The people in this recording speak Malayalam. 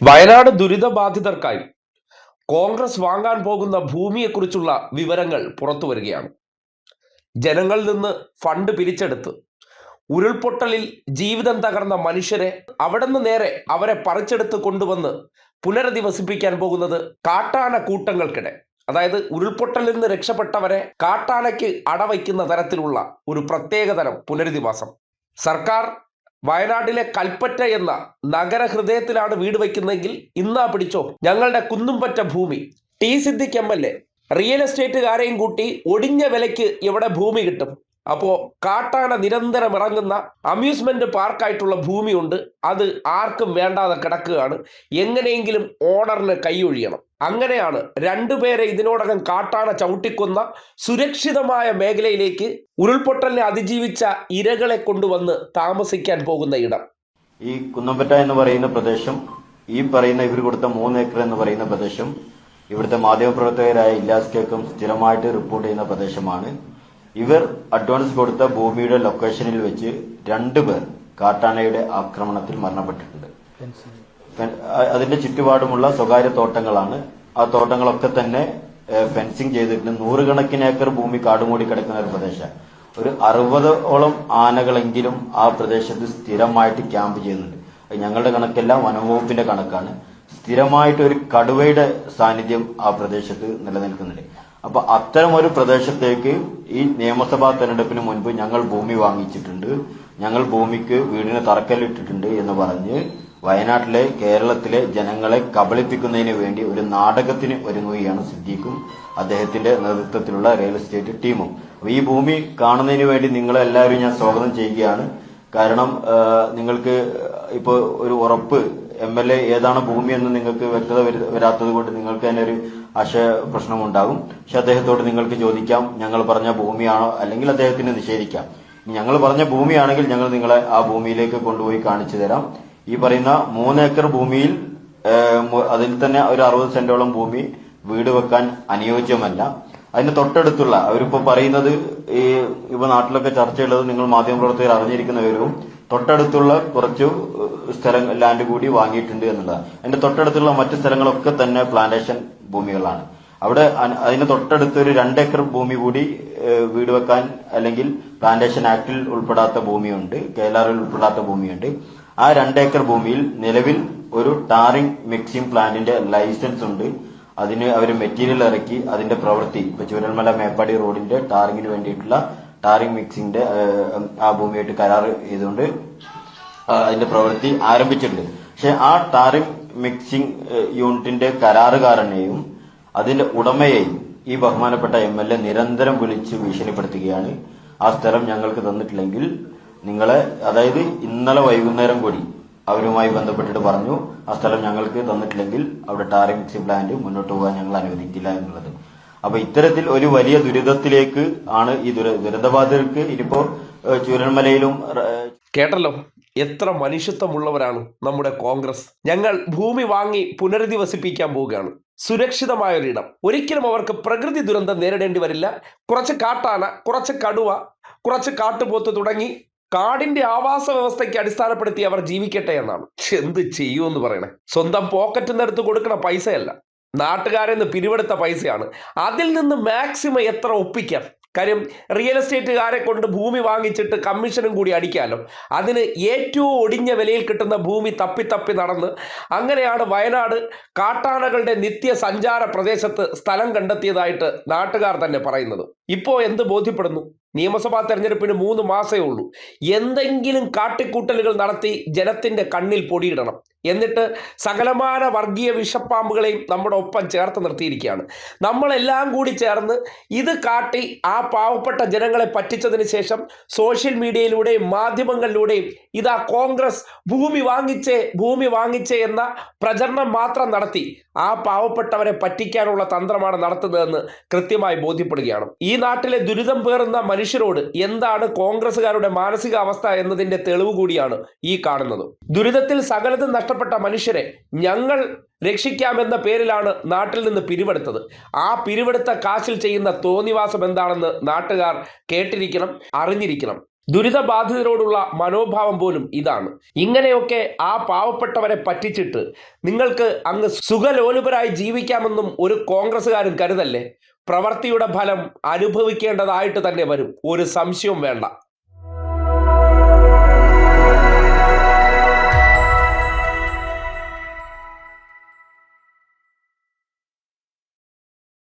വയനാട് ദുരിതബാധിതർക്കായി കോൺഗ്രസ് വാങ്ങാൻ പോകുന്ന ഭൂമിയെക്കുറിച്ചുള്ള വിവരങ്ങൾ പുറത്തു വരികയാണ്. ജനങ്ങളിൽ നിന്ന് ഫണ്ട് പിരിച്ചെടുത്ത് ഉരുൾപൊട്ടലിൽ ജീവിതം തകർന്ന മനുഷ്യരെ അവിടെ നിന്ന് നേരെ അവരെ പറിച്ചെടുത്ത് കൊണ്ടുവന്ന് പുനരധിവസിപ്പിക്കാൻ പോകുന്നത് കാട്ടാന കൂട്ടങ്ങൾക്കിടെ, അതായത് ഉരുൾപൊട്ടലിൽ നിന്ന് രക്ഷപ്പെട്ടവരെ കാട്ടാനയ്ക്ക് അടവയ്ക്കുന്ന തരത്തിലുള്ള ഒരു പ്രത്യേകതരം പുനരധിവാസം. സർക്കാർ വയനാട്ടിലെ കൽപ്പറ്റ എന്ന നഗരഹൃദയത്തിലാണ് വീട് വയ്ക്കുന്നതെങ്കിൽ ഇന്നാ പിടിച്ചോ ഞങ്ങളുടെ കുന്നുംപറ്റ ഭൂമി. ടി സിദ്ദിഖ് MLA റിയൽ എസ്റ്റേറ്റുകാരെയും കൂട്ടി ഒടിഞ്ഞ വിലയ്ക്ക് ഇവിടെ ഭൂമി കിട്ടും. അപ്പോൾ കാട്ടാന നിരന്തരം ഇറങ്ങുന്ന അമ്യൂസ്മെന്റ് പാർക്കായിട്ടുള്ള ഭൂമിയുണ്ട്, അത് ആർക്കും വേണ്ടാതെ കിടക്കുകയാണ്. എങ്ങനെയെങ്കിലും ഓണറിന് കൈയൊഴിയണം. അങ്ങനെയാണ് രണ്ടുപേരെ ഇതിനോടകം കാട്ടാന ചവിട്ടിക്കൊന്ന സുരക്ഷിതമായ മേഖലയിലേക്ക് ഉരുൾപൊട്ടലിനെ അതിജീവിച്ച ഇരകളെ കൊണ്ടുവന്ന് താമസിക്കാൻ പോകുന്ന ഇടം. ഈ കുന്നംപറ്റ എന്ന് പറയുന്ന പ്രദേശം, ഈ പറയുന്ന ഇവർ കൊടുത്ത 3 ഏക്കർ എന്ന് പറയുന്ന പ്രദേശം ഇവിടുത്തെ മാധ്യമപ്രവർത്തകരായ ഇല്ലാസ് കേക്കും സ്ഥിരമായിട്ട് റിപ്പോർട്ട് ചെയ്യുന്ന പ്രദേശമാണ്. ഇവർ അഡ്വാൻസ് കൊടുത്ത ഭൂമിയുടെ ലൊക്കേഷനിൽ വെച്ച് 2 പേർ കാട്ടാനയുടെ ആക്രമണത്തിൽ മരണപ്പെട്ടിട്ടുണ്ട്. അതിന്റെ ചുറ്റുപാടുമുള്ള സ്വകാര്യ തോട്ടങ്ങളാണ്. ആ തോട്ടങ്ങളൊക്കെ തന്നെ ഫെൻസിങ് ചെയ്തിട്ടുണ്ട്. 100 കണക്കിന് ഏക്കർ ഭൂമി കാടുമൂടി കിടക്കുന്ന ഒരു പ്രദേശം. ഒരു 60ഓളം ആനകളെങ്കിലും ആ പ്രദേശത്ത് സ്ഥിരമായിട്ട് ക്യാമ്പ് ചെയ്യുന്നുണ്ട്. ഞങ്ങളുടെ കണക്കല്ല, വനംവകുപ്പിന്റെ കണക്കാണ്. സ്ഥിരമായിട്ട് ഒരു കടുവയുടെ സാന്നിധ്യം ആ പ്രദേശത്ത് നിലനിൽക്കുന്നുണ്ട്. അപ്പൊ അത്തരം ഒരു പ്രദേശത്തേക്ക് ഈ നിയമസഭാ തെരഞ്ഞെടുപ്പിന് മുൻപ് ഞങ്ങൾ ഭൂമി വാങ്ങിച്ചിട്ടുണ്ട്, ഞങ്ങൾ ഭൂമിക്ക് വീടിന് തറക്കല്ലിട്ടിട്ടുണ്ട് എന്ന് പറഞ്ഞ് വയനാട്ടിലെ, കേരളത്തിലെ ജനങ്ങളെ കബളിപ്പിക്കുന്നതിന് വേണ്ടി ഒരു നാടകത്തിന് ഒരുങ്ങുകയാണ് സിദ്ദീഖും അദ്ദേഹത്തിന്റെ നേതൃത്വത്തിലുള്ള റിയൽ എസ്റ്റേറ്റ് ടീമും. അപ്പൊ ഈ ഭൂമി കാണുന്നതിന് വേണ്ടി നിങ്ങളെല്ലാവരും ഞാൻ സ്വാഗതം ചെയ്യുകയാണ്. കാരണം നിങ്ങൾക്ക് ഇപ്പൊ ഒരു ഉറപ്പ്, MLA ഏതാണ് ഭൂമിയെന്ന് നിങ്ങൾക്ക് വ്യക്തത വരാത്തത് കൊണ്ട് നിങ്ങൾക്ക് തന്നെ ഒരു പ്രശ്നമുണ്ടാകും. പക്ഷെ അദ്ദേഹത്തോട് നിങ്ങൾക്ക് ചോദിക്കാം, ഞങ്ങൾ പറഞ്ഞ ഭൂമിയാണോ, അല്ലെങ്കിൽ അദ്ദേഹത്തിന് നിഷേധിക്കാം. ഞങ്ങൾ പറഞ്ഞ ഭൂമിയാണെങ്കിൽ ഞങ്ങൾ നിങ്ങളെ ആ ഭൂമിയിലേക്ക് കൊണ്ടുപോയി കാണിച്ചു തരാം. ഈ പറയുന്ന 3 ഏക്കർ ഭൂമിയിൽ അതിൽ തന്നെ ഒരു 60 സെന്റോളം ഭൂമി വീട് വെക്കാൻ അനുയോജ്യമല്ല. അതിന് തൊട്ടടുത്തുള്ള, അവരിപ്പോ പറയുന്നത്, ഇപ്പൊ നാട്ടിലൊക്കെ ചർച്ചയുള്ളത് നിങ്ങൾ മാധ്യമപ്രവർത്തകർ അറിഞ്ഞിരിക്കുന്നവരും, തൊട്ടടുത്തുള്ള കുറച്ച് ലാൻഡ് കൂടി വാങ്ങിയിട്ടുണ്ട് എന്നുള്ളതാണ്. അതിന്റെ തൊട്ടടുത്തുള്ള മറ്റു സ്ഥലങ്ങളൊക്കെ തന്നെ പ്ലാന്റേഷൻ ഭൂമികളാണ്. അവിടെ അതിന് തൊട്ടടുത്ത് ഒരു 2 ഏക്കർ ഭൂമി കൂടി വീട് വെക്കാൻ അല്ലെങ്കിൽ പ്ലാന്റേഷൻ ആക്ടിൽ ഉൾപ്പെടാത്ത ഭൂമിയുണ്ട്, KLRൽ ഉൾപ്പെടാത്ത ഭൂമിയുണ്ട്. ആ 2 ഏക്കർ ഭൂമിയിൽ നിലവിൽ ഒരു ടാറിംഗ് മിക്സിംഗ് പ്ലാന്റിന്റെ ലൈസൻസ് ഉണ്ട്. അതിന് അവർ മെറ്റീരിയൽ ഇറക്കി അതിന്റെ പ്രവൃത്തി, ഇപ്പൊ ചൂരൽമല മേപ്പാടി റോഡിന്റെ ടാറിങ്ങിന് വേണ്ടിയിട്ടുള്ള ടാറിംഗ് മിക്സിംഗിന്റെ ആ ഭൂമിയായിട്ട് കരാർ ചെയ്തുകൊണ്ട് അതിന്റെ പ്രവൃത്തി ആരംഭിച്ചിട്ടുണ്ട്. പക്ഷെ ആ ടാറിംഗ് മിക്സിംഗ് യൂണിറ്റിന്റെ കരാറുകാരനെയും അതിന്റെ ഉടമയെയും ഈ ബഹുമാനപ്പെട്ട MLA നിരന്തരം വിളിച്ച് ഭീഷണിപ്പെടുത്തുകയാണ്. ആ സ്ഥലം ഞങ്ങൾക്ക് തന്നിട്ടില്ലെങ്കിൽ നിങ്ങളെ, അതായത് ഇന്നലെ വൈകുന്നേരം കൂടി അവരുമായി ബന്ധപ്പെട്ടിട്ട് പറഞ്ഞു, ആ സ്ഥലം ഞങ്ങൾക്ക് തന്നിട്ടില്ലെങ്കിൽ അവിടെ ടാറിംഗ് മിക്സിംഗ് പ്ലാന്റ് മുന്നോട്ട് പോകാൻ ഞങ്ങൾ അനുവദിക്കില്ല എന്നുള്ളത്. അപ്പൊ ഇത്തരത്തിൽ ഒരു വലിയ ദുരിതത്തിലേക്ക് ആണ് ഈ ദുരിതബാധിതർക്ക് ഇനിയിപ്പോ ചൂരൽമലയിലും. കേട്ടല്ലോ, എത്ര മനുഷ്യത്വമുള്ളവരാണ് നമ്മുടെ കോൺഗ്രസ്. ഞങ്ങൾ ഭൂമി വാങ്ങി പുനരധിവസിപ്പിക്കാൻ പോവുകയാണ്, സുരക്ഷിതമായൊരിടം. ഒരിക്കലും അവർക്ക് പ്രകൃതി ദുരന്തം നേരിടേണ്ടി വരില്ല. കുറച്ച് കാട്ടാന, കുറച്ച് കടുവ, കുറച്ച് കാട്ടുപോത്ത് തുടങ്ങി കാടിന്റെ ആവാസ വ്യവസ്ഥയ്ക്ക് അടിസ്ഥാനപ്പെടുത്തി അവർ ജീവിക്കട്ടെ എന്നാണ്. എന്ത് ചെയ്യുമെന്ന് പറയണേ. സ്വന്തം പോക്കറ്റിൽ നിന്ന് എടുത്ത് കൊടുക്കുന്ന പൈസയല്ല, നാട്ടുകാരിൽ നിന്ന് പിരിവെടുത്ത പൈസയാണ്. അതിൽ നിന്ന് മാക്സിമം എത്ര ഒപ്പിക്കാം. കാര്യം റിയൽ എസ്റ്റേറ്റുകാരെ കൊണ്ട് ഭൂമി വാങ്ങിച്ചിട്ട് കമ്മീഷനും കൂടി അടിക്കാമല്ലോ. അതിന് ഏറ്റവും ഒടിഞ്ഞ വിലയിൽ കിട്ടുന്ന ഭൂമി തപ്പി നടന്ന് അങ്ങനെയാണ് വയനാട് കാട്ടാനകളുടെ നിത്യ സഞ്ചാര പ്രദേശത്ത് സ്ഥലം കണ്ടെത്തിയതായിട്ട് നാട്ടുകാർ തന്നെ പറയുന്നത്. ഇപ്പോൾ എന്ത് ബോധ്യപ്പെടുന്നു? നിയമസഭാ തെരഞ്ഞെടുപ്പിന് 3 മാസമേ ഉള്ളൂ. എന്തെങ്കിലും കാട്ടിക്കൂട്ടലുകൾ നടത്തി ജനത്തിന്റെ കണ്ണിൽ പൊടിയിടണം. എന്നിട്ട് സകലമാന വർഗീയ വിഷപ്പാമ്പുകളെയും നമ്മുടെ ഒപ്പം ചേർത്ത് നിർത്തിയിരിക്കുകയാണ്. നമ്മളെല്ലാം കൂടി ചേർന്ന് ഇത് കാട്ടി ആ പാവപ്പെട്ട ജനങ്ങളെ പറ്റിച്ചതിന് ശേഷം സോഷ്യൽ മീഡിയയിലൂടെയും മാധ്യമങ്ങളിലൂടെയും ഇതാ കോൺഗ്രസ് ഭൂമി വാങ്ങിച്ചേ എന്ന പ്രചരണം മാത്രം നടത്തി ആ പാവപ്പെട്ടവരെ പറ്റിക്കാനുള്ള തന്ത്രമാണ് നടത്തുന്നതെന്ന് കൃത്യമായി ബോധ്യപ്പെടുകയാണ്. ഈ നാട്ടിലെ ദുരിതം പേറുന്ന മനുഷ്യരോട് എന്താണ് കോൺഗ്രസുകാരുടെ മാനസികാവസ്ഥ എന്നതിന്റെ തെളിവ് കൂടിയാണ് ഈ കാണുന്നത്. ദുരിതത്തിൽ സകലതും നഷ്ടപ്പെട്ട മനുഷ്യരെ ഞങ്ങൾ രക്ഷിക്കാമെന്ന പേരിലാണ് നാട്ടിൽ നിന്ന് പിരിവെടുത്തത്. ആ പിരിവെടുത്ത കാശിൽ ചെയ്യുന്ന തോന്നിവാസം എന്താണെന്ന് നാട്ടുകാർ കേട്ടിരിക്കണം, അറിഞ്ഞിരിക്കണം. ദുരിതബാധിതരോടുള്ള മനോഭാവം പോലും ഇതാണ്. ഇങ്ങനെയൊക്കെ ആ പാവപ്പെട്ടവരെ പറ്റിച്ചിട്ട് നിങ്ങൾക്ക് അങ്ങ് സുഖലോലുപരായി ജീവിക്കാമെന്നും ഒരു കോൺഗ്രസ്സുകാരും കരുതല്ലേ. പ്രവൃത്തിയുടെ ഫലം അനുഭവിക്കേണ്ടതായിട്ട് തന്നെ വരും, ഒരു സംശയവും വേണ്ട.